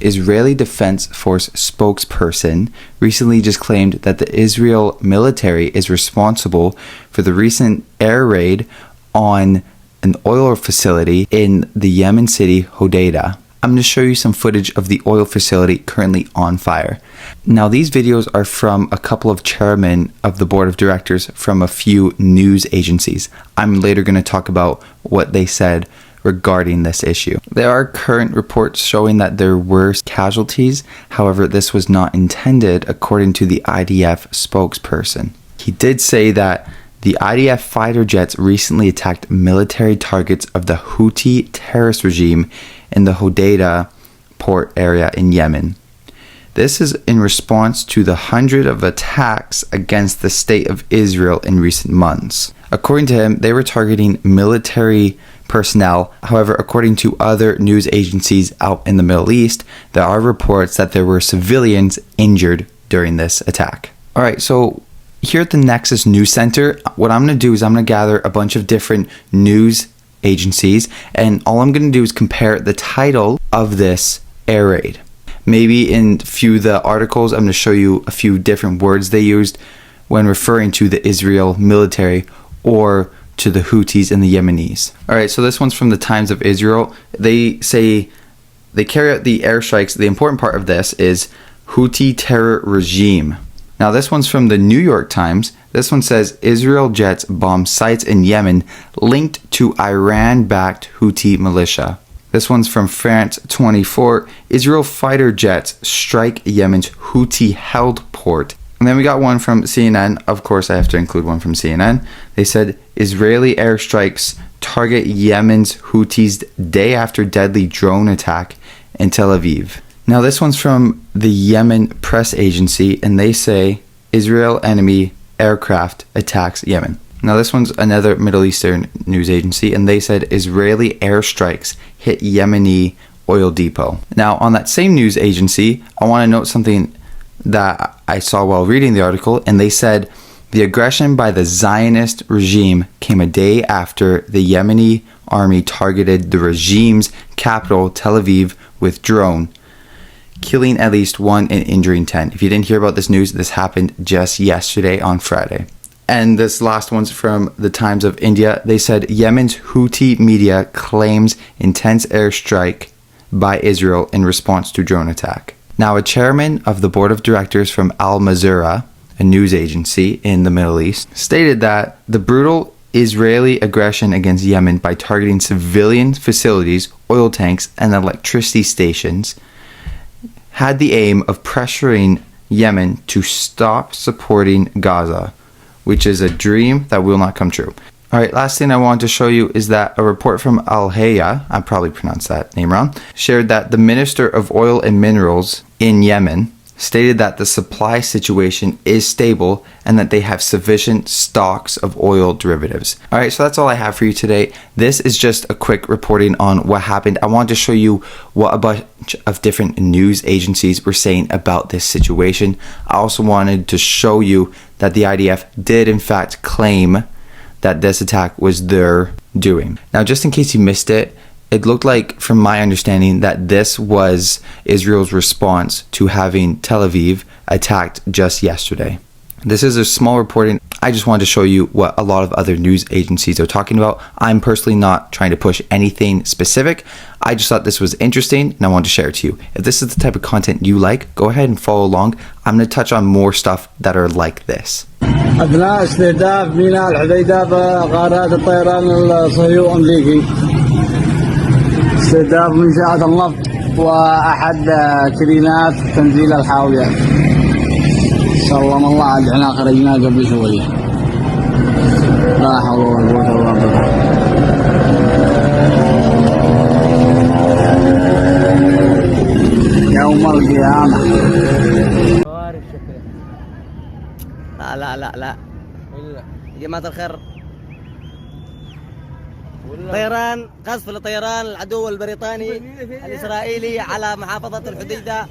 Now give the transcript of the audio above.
Israeli Defense Force spokesperson recently just claimed that the Israel military is responsible for the recent air raid on an oil facility in the Yemen city Hodeidah. I'm going to show you some footage of the oil facility currently on fire. Now, these videos are from a couple of chairmen of the board of directors from a few news agencies. I'm later going to talk about what they said regarding this issue. There are current reports showing that there were casualties. However, this was not intended, according to the IDF spokesperson. He did say that the IDF fighter jets recently attacked military targets of the Houthi terrorist regime in the Hodeidah port area in Yemen. This is in response to the hundred of attacks against the state of Israel in recent months. According to him, they were targeting military personnel. However, according to other news agencies out in the Middle East, there are reports that there were civilians injured during this attack. All right, so here at the Nexus News Center, what I'm going to do is I'm going to gather a bunch of different news agencies, and all I'm going to do is compare the title of this air raid. Maybe in a few of the articles, I'm going to show you a few different words they used when referring to the Israel military or to the Houthis and the Yemenis. All right, so this one's from the Times of Israel. They say they carry out the airstrikes. The important part of this is Houthi terror regime. Now, this one's from the New York Times. This one says Israel jets bomb sites in Yemen linked to Iran-backed Houthi militia. This one's from France 24. Israel fighter jets strike Yemen's Houthi-held port. And then we got one from CNN. Of course, I have to include one from CNN. They said Israeli airstrikes target Yemen's Houthis day after deadly drone attack in Tel Aviv. Now, this one's from the Yemen press agency, and they say Israel enemy aircraft attacks Yemen. Now, this one's another Middle Eastern news agency, and they said Israeli airstrikes hit Yemeni oil depot. Now, on that same news agency, I want to note something that I saw while reading the article, and they said the aggression by the Zionist regime came a day after the Yemeni army targeted the regime's capital, Tel Aviv, with drone, killing at least one and injuring 10. If you didn't hear about this news, this happened just yesterday on Friday. And this last one's from the Times of India. They said Yemen's Houthi media claims intense airstrike by Israel in response to drone attack. Now, a chairman of the board of directors from Al Mazura, a news agency in the Middle East, stated that the brutal Israeli aggression against Yemen by targeting civilian facilities, oil tanks, and electricity stations had the aim of pressuring Yemen to stop supporting Gaza, which is a dream that will not come true. All right, last thing I want to show you is that a report from Al Hayya, I probably pronounced that name wrong, shared that the Minister of Oil and Minerals in Yemen stated that the supply situation is stable and that they have sufficient stocks of oil derivatives. All right, so that's all I have for you today. This is just a quick reporting on what happened. I wanted to show you what a bunch of different news agencies were saying about this situation. I also wanted to show you that the IDF did in fact claim that this attack was their doing. Now, just in case you missed it, it looked like, from my understanding, that this was Israel's response to having Tel Aviv attacked just yesterday. This is a small reporting. I just wanted to show you what a lot of other news agencies are talking about. I'm personally not trying to push anything specific. I just thought this was interesting and I wanted to share it to you. If this is the type of content you like, go ahead and follow along. I'm going to touch on more stuff that are like this. أثناء استهداف ميناء الحديدة بغارات الطيران الصهيوني الأمريكي استهداف منشآت النفط وأحد ترينات تنزيل الحاويات. سلم الله على اللي احنا خرجناه قبل شوية. لا حول ولا قوة إلا بالله. يوم القيامة. لا جماعة الخير، طيران قصف لطيران العدو البريطاني الإسرائيلي على محافظة الحديدة.